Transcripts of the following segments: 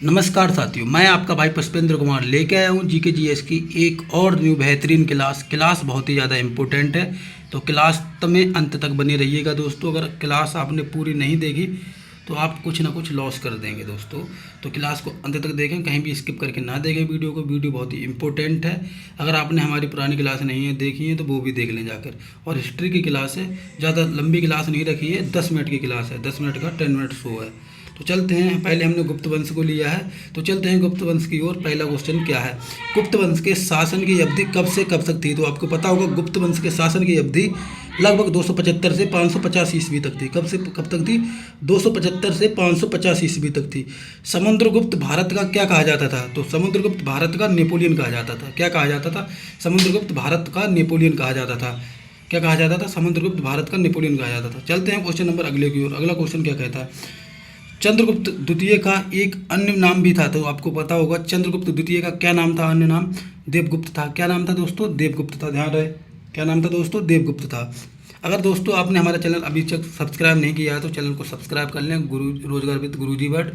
नमस्कार साथियों, मैं आपका भाई पुष्पेंद्र कुमार लेके आया हूँ जीके जीएस की एक और न्यू बेहतरीन क्लास बहुत ही ज़्यादा इम्पोर्टेंट है। तो क्लास में अंत तक बने रहिएगा दोस्तों। अगर क्लास आपने पूरी नहीं देखी तो आप कुछ ना कुछ लॉस कर देंगे दोस्तों। तो क्लास को अंत तक देखें, कहीं भी स्किप करके ना देखें वीडियो को। वीडियो बहुत ही इंपॉर्टेंट है। अगर आपने हमारी पुरानी क्लास नहीं है देखी है तो वो भी देख लें जाकर। और हिस्ट्री की क्लास है, ज़्यादा लंबी क्लास नहीं रखी है, 10 मिनट की क्लास है, 10 मिनट का 10 मिनट शो है। तो चलते हैं, पहले हमने गुप्त वंश को लिया है तो चलते हैं गुप्त वंश की ओर। पहला क्वेश्चन क्या है, गुप्त वंश के शासन की अवधि कब से कब तक थी? तो आपको पता होगा गुप्त वंश के शासन की अवधि लगभग 275 से 550 ईस्वी तक थी। कब से कब तक थी? 275 से 550 ईस्वी तक थी। समुद्रगुप्त भारत का क्या कहा जाता था? तो समुद्रगुप्त भारत का नेपोलियन कहा जाता था। क्या कहा जाता था? समुद्रगुप्त भारत का नेपोलियन कहा जाता था। क्या कहा जाता था? समुद्रगुप्त भारत का नेपोलियन कहा जाता था। चलते हैं क्वेश्चन नंबर अगले की ओर। अगला क्वेश्चन क्या कहता है, चंद्रगुप्त द्वितीय का एक अन्य नाम भी था। तो आपको पता होगा चंद्रगुप्त द्वितीय का क्या नाम था? अन्य नाम देवगुप्त था। क्या नाम था दोस्तों? देवगुप्त था। ध्यान रहे, क्या नाम था दोस्तों? देवगुप्त था। अगर दोस्तों आपने हमारा चैनल अभी तक सब्सक्राइब नहीं किया है तो चैनल को सब्सक्राइब कर लें, गुरु रोजगार विद गुरुजी भट्ट,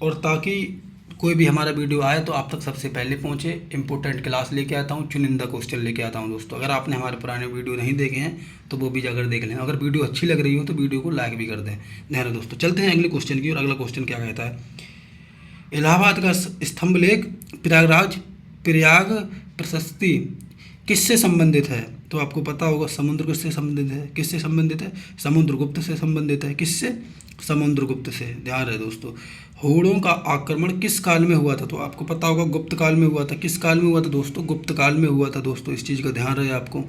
और ताकि कोई भी हमारा वीडियो आए तो आप तक सबसे पहले पहुंचे। इंपॉर्टेंट क्लास लेके आता हूं, चुनिंदा क्वेश्चन लेके आता हूं दोस्तों। अगर आपने हमारे पुराने वीडियो नहीं देखे हैं तो वो भी जाकर देख लें। अगर वीडियो अच्छी लग रही हो तो वीडियो को लाइक भी कर दें। ध्यान रहे दोस्तों, चलते हैं अगले क्वेश्चन की और। अगला क्वेश्चन क्या कहता है, इलाहाबाद का स्तंभ लेख प्रयाग प्रशस्ति किससे संबंधित है? तो आपको पता होगा समुद्रगुप्त से संबंधित है। किससे संबंधित है? समुद्रगुप्त से संबंधित है। किससे? समुद्रगुप्त से। ध्यान रहे दोस्तों, होड़ों का आक्रमण किस काल में हुआ था? तो आपको पता होगा गुप्त काल में हुआ था। किस काल में हुआ था दोस्तों? गुप्त काल में हुआ था दोस्तों। इस चीज़ का ध्यान रहे आपको।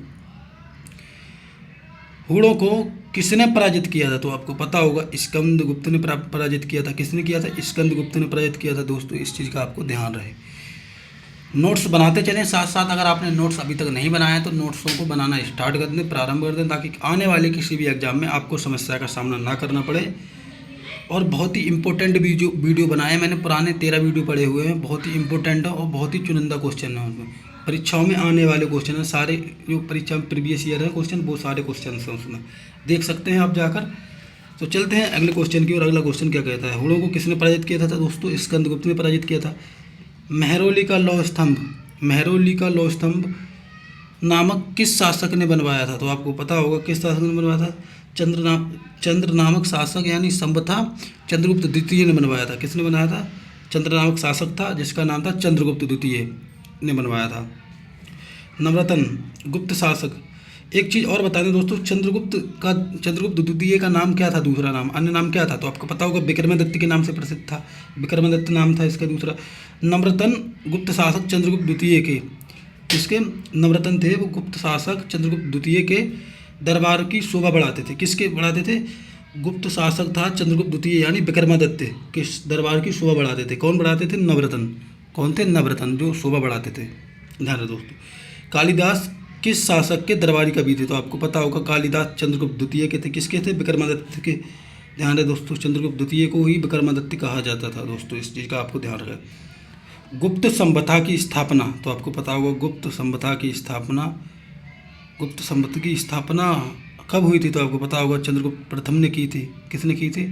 होड़ों को किसने पराजित किया था? तो आपको पता होगा स्कंदगुप्त ने पराजित किया था। किसने किया था? स्कंदगुप्त ने पराजित किया था दोस्तों। इस चीज़ का आपको ध्यान रहे। नोट्स बनाते चलें साथ साथ। अगर आपने नोट्स अभी तक नहीं बनाया तो नोट्सों को बनाना स्टार्ट कर दें, प्रारंभ कर दें, ताकि आने वाले किसी भी एग्जाम में आपको समस्या का सामना ना करना पड़े। और बहुत ही इंपॉर्टेंट वीडियो बनाए मैंने, पुराने 13 वीडियो पड़े हुए हैं, बहुत ही इंपॉर्टेंट है और बहुत ही चुनिंदा क्वेश्चन है उसमें। परीक्षाओं में आने वाले क्वेश्चन हैं सारे, जो परीक्षा में प्रीवियस ईयर है क्वेश्चन, वो सारे क्वेश्चन हैं उसमें, देख सकते हैं आप जाकर। तो चलते हैं अगले क्वेश्चन की और। अगला क्वेश्चन क्या कहता है, होड़ों को किसने पराजित किया था दोस्तों? स्कंदगुप्त ने पराजित किया था। मेहरौली का लौह स्तंभ, मेहरौली का लौह स्तंभ नामक किस शासक ने बनवाया था? तो आपको पता होगा किस शासक ने बनवाया था? चंद्र नामक शासक यानी संभवतः चंद्रगुप्त द्वितीय ने बनवाया था। किसने बनाया था? चंद्र नामक शासक था जिसका नाम था चंद्रगुप्त द्वितीय ने बनवाया था। नवरत्न गुप्त शासक। एक चीज़ और बता दें दोस्तों, चंद्रगुप्त द्वितीय का नाम क्या था? दूसरा नाम, अन्य नाम क्या था? तो आपको पता होगा विक्रमादित्य के नाम से प्रसिद्ध था। विक्रमादित्य नाम था इसका दूसरा। नवरत्न गुप्त शासक चंद्रगुप्त द्वितीय के, किसके नवरत्न थे? वो गुप्त शासक चंद्रगुप्त द्वितीय के दरबार की शोभा बढ़ाते थे। किसके बढ़ाते थे? गुप्त शासक था चंद्रगुप्त द्वितीय यानी विक्रमादित्य के दरबार की शोभा बढ़ाते थे। कौन बढ़ाते थे? नवरत्न। कौन थे? नवरत्न, जो शोभा बढ़ाते थे। ध्यान रहे दोस्तों, कालिदास किस शासक के दरबारी कवि थे? तो आपको पता होगा कालिदास चंद्रगुप्त द्वितीय के थे। किसके थे? विक्रमादित्य के। ध्यान रहे दोस्तों, चंद्रगुप्त द्वितीय को ही विक्रमादित्य कहा जाता था दोस्तों। इस चीज़ का आपको ध्यान रहे। गुप्त सभ्यता की स्थापना। तो आपको पता होगा गुप्त सभ्यता की स्थापना, गुप्त सभ्यता की स्थापना कब हुई थी? तो आपको पता होगा चंद्रगुप्त प्रथम ने की थी। किसने की थी?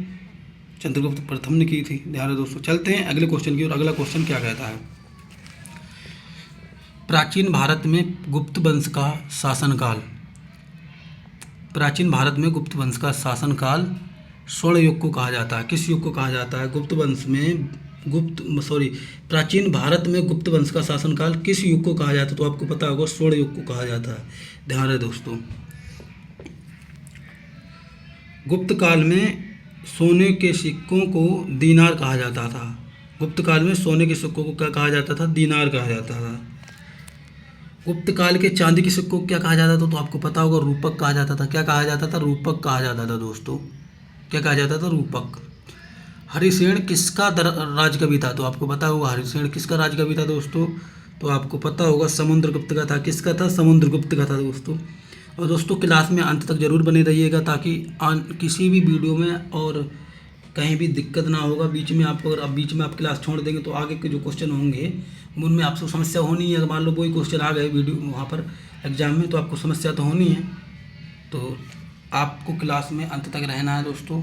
चंद्रगुप्त प्रथम ने की थी। ध्यान रहे दोस्तों, चलते हैं अगले क्वेश्चन की और। अगला क्वेश्चन क्या कहता है, प्राचीन भारत में गुप्त वंश का शासनकाल, प्राचीन भारत में गुप्त वंश का शासनकाल स्वर्ण युग को कहा जाता है। किस युग को कहा जाता है? गुप्त वंश में प्राचीन भारत में गुप्त वंश का शासनकाल किस युग को कहा जाता है? तो आपको पता होगा स्वर्ण युग को कहा जाता है। ध्यान रहे दोस्तों, गुप्त काल में सोने के सिक्कों को दीनार कहा जाता था। गुप्त काल में सोने के सिक्कों को क्या कहा जाता था? दीनार कहा जाता था। गुप्त काल के चांदी के सिक्कों को क्या कहा जाता था? तो आपको पता होगा रूपक कहा जाता था। क्या कहा जाता था? रूपक कहा जाता था दोस्तों। क्या कहा जाता था? रूपक। हरिसेन किसका राजकवि था? तो आपको पता होगा हरिसेन किसका राजकवि था दोस्तों? तो आपको पता होगा समुद्रगुप्त का था। किसका था? समुद्रगुप्त का था दोस्तों। और दोस्तों क्लास में अंत तक जरूर बने रहिएगा, ताकि किसी भी वीडियो में और कहीं भी दिक्कत ना होगा। बीच में आप, अगर बीच में आप क्लास छोड़ देंगे तो आगे के जो क्वेश्चन होंगे उनमें आपको समस्या होनी है। अगर मान लो वही क्वेश्चन आ गए वीडियो वहाँ पर एग्जाम में तो आपको समस्या तो होनी है। तो आपको क्लास में अंत तक रहना है दोस्तों।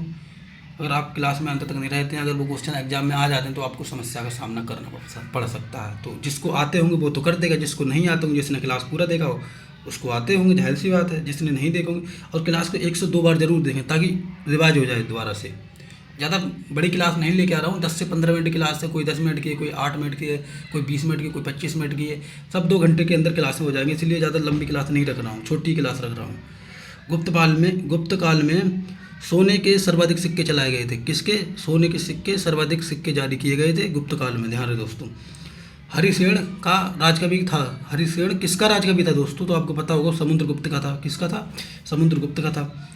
अगर आप क्लास में अंत तक नहीं रहते हैं, अगर वो क्वेश्चन एग्जाम में आ जाते हैं तो आपको समस्या का सामना करना पड़ सकता है। तो जिसको आते होंगे वो तो कर देगा, जिसको नहीं आते होंगे, जिसने क्लास पूरा देखा हो उसको आते होंगे, जाहिर सी बात है। जिसने नहीं देखा होंगे, और क्लास को 1 से 2 बार जरूर देखें ताकि रिवाइज हो जाए दोबारा से। ज़्यादा बड़ी क्लास नहीं लेके आ रहा हूँ, 10 से 15 मिनट की क्लास है, कोई 10 मिनट की है, कोई 8 मिनट की है, कोई 20 मिनट की, कोई 25 मिनट की है, सब 2 घंटे के अंदर क्लासें हो जाएंगी। इसलिए ज़्यादा लंबी क्लास नहीं रख रहा हूँ, छोटी क्लास रख रहा हूँ। गुप्त काल में सोने के सर्वाधिक सिक्के चलाए गए थे। किसके? सोने के सिक्के, सर्वाधिक सिक्के जारी किए गए थे गुप्त काल में, ध्यान रहे दोस्तों। हरिसेन का राजकवि था। हरिसेन किसका राजकवि था दोस्तों? तो आपको पता होगा समुद्रगुप्त का था। किसका था? समुद्रगुप्त का था।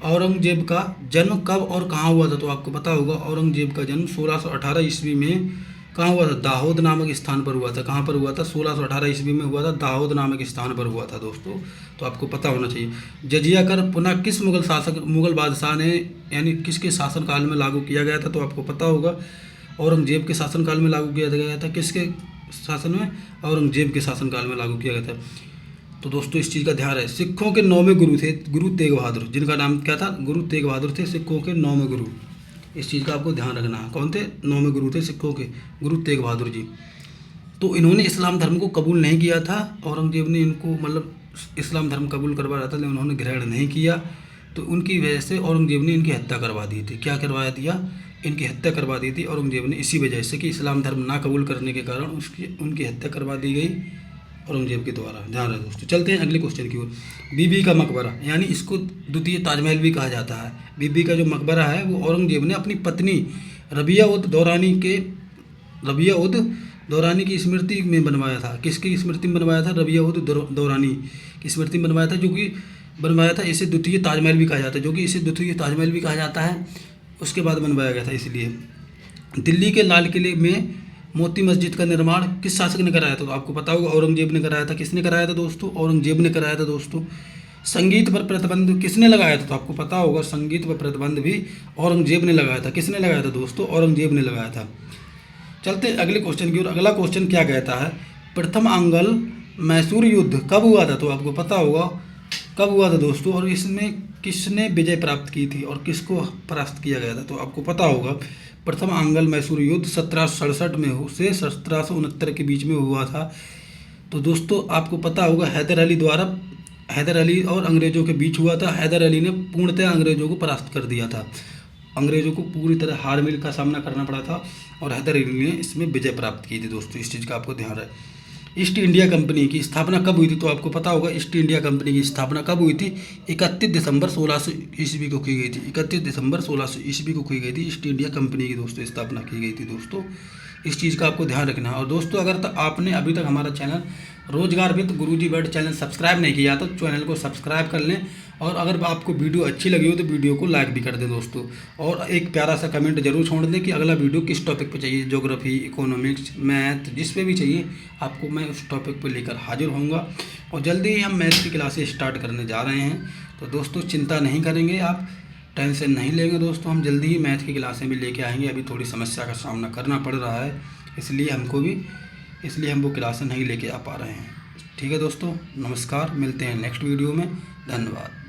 औरंगजेब का जन्म कब और कहाँ हुआ था? तो आपको पता होगा औरंगजेब का जन्म 1618 ईस्वी में कहाँ हुआ था? दाहोद नामक स्थान पर हुआ था। कहाँ पर हुआ था? 1618 ईस्वी में हुआ था, दाहोद नामक स्थान पर हुआ था दोस्तों। तो आपको पता होना चाहिए। जजिया कर पुनः किस मुगल बादशाह ने, यानी किसके शासनकाल में लागू किया गया था? तो आपको पता होगा औरंगजेब के शासनकाल में लागू किया गया था। किसके शासन में? औरंगजेब के शासनकाल में लागू किया गया था। तो दोस्तों इस चीज़ का ध्यान रहे। सिखों के 9वें गुरु थे गुरु तेग बहादुर, जिनका नाम क्या था? गुरु तेग बहादुर थे सिखों के 9वें गुरु। इस चीज़ का आपको ध्यान रखना है। कौन थे? 9वें गुरु थे सिखों के, गुरु तेग बहादुर जी। तो इन्होंने इस्लाम धर्म को कबूल नहीं किया था। औरंगजेब ने इनको मतलब इस्लाम धर्म कबूल करवा रहा था, लेकिन उन्होंने ग्रहण नहीं किया। तो उनकी वजह से औरंगजेब ने इनकी हत्या करवा दी थी। क्या करवा दिया? इनकी हत्या करवा दी थी औरंगजेब ने, इसी वजह से कि इस्लाम धर्म ना कबूल करने के कारण उनकी हत्या करवा दी गई औरंगजेब के द्वारा। ध्यान रहे दोस्तों। चलते हैं अगले क्वेश्चन की ओर। बीबी का मकबरा, यानी इसको द्वितीय ताजमहल भी कहा जाता है। बीबी का जो मकबरा है वो औरंगजेब ने अपनी पत्नी रबिया उद दौरानी की स्मृति में बनवाया था। किसकी स्मृति में बनवाया था? रबिया उद दौरानी की स्मृति में बनवाया था, जो कि बनवाया था। इसे द्वितीय ताजमहल भी कहा जाता है, जो कि इसे द्वितीय ताजमहल भी कहा जाता है। उसके बाद बनवाया गया था। इसलिए दिल्ली के लाल किले में मोती मस्जिद का निर्माण किस शासक ने कराया था? तो आपको पता होगा औरंगजेब ने कराया था। किसने कराया था दोस्तों? औरंगजेब ने कराया था दोस्तों। संगीत पर प्रतिबंध किसने लगाया था? तो आपको पता होगा संगीत पर प्रतिबंध भी औरंगजेब ने लगाया था। किसने लगाया था दोस्तों? औरंगजेब ने लगाया था। चलते अगले क्वेश्चन की ओर। अगला क्वेश्चन क्या कहता है? प्रथम आंग्ल मैसूर युद्ध कब हुआ था? तो आपको पता होगा कब हुआ था दोस्तों, और इसमें किसने विजय प्राप्त की थी और किसको परास्त किया गया था? तो आपको पता होगा प्रथम आंग्ल मैसूर युद्ध 1767 में से 1769 के बीच में हुआ था। तो दोस्तों आपको पता होगा हैदर अली और अंग्रेज़ों के बीच हुआ था। हैदर अली ने पूर्णतः अंग्रेज़ों को परास्त कर दिया था। अंग्रेज़ों को पूरी तरह हार मिल का सामना करना पड़ा था और हैदर अली ने इसमें विजय प्राप्त की थी दोस्तों। इस चीज़ का आपको ध्यान रहे। ईस्ट इंडिया कंपनी की स्थापना कब हुई थी? तो आपको पता होगा ईस्ट इंडिया कंपनी की स्थापना कब हुई थी? 31 दिसंबर 1600 ईस्वी को की गई थी। 31 दिसंबर 1600 ईस्वी को की गई थी ईस्ट इंडिया कंपनी की दोस्तों स्थापना की गई थी दोस्तों। इस चीज़ का आपको ध्यान रखना है। और दोस्तों अगर आपने अभी तक हमारा चैनल रोजगार with Guruji word channel subscribe नहीं किया तो चैनल को सब्सक्राइब कर लें, और अगर आपको वीडियो अच्छी लगी हो तो वीडियो को लाइक भी कर दें दोस्तों। और एक प्यारा सा कमेंट जरूर छोड़ दें कि अगला वीडियो किस टॉपिक पे चाहिए। ज्योग्राफी, इकोनॉमिक्स, मैथ, जिस पे भी चाहिए आपको मैं उस टॉपिक पे लेकर हाजिर होऊंगा। और जल्दी ही हम मैथ की क्लासेस स्टार्ट करने जा रहे हैं। तो दोस्तों चिंता नहीं करेंगे, आप टेंशन नहीं लेंगे दोस्तों, हम जल्दी ही मैथ की क्लासें भी लेके आएंगे। अभी थोड़ी समस्या का सामना करना पड़ रहा है, इसलिए हम वो क्लासें नहीं लेके आ पा रहे हैं। ठीक है दोस्तों, नमस्कार, मिलते हैं नेक्स्ट वीडियो में। धन्यवाद।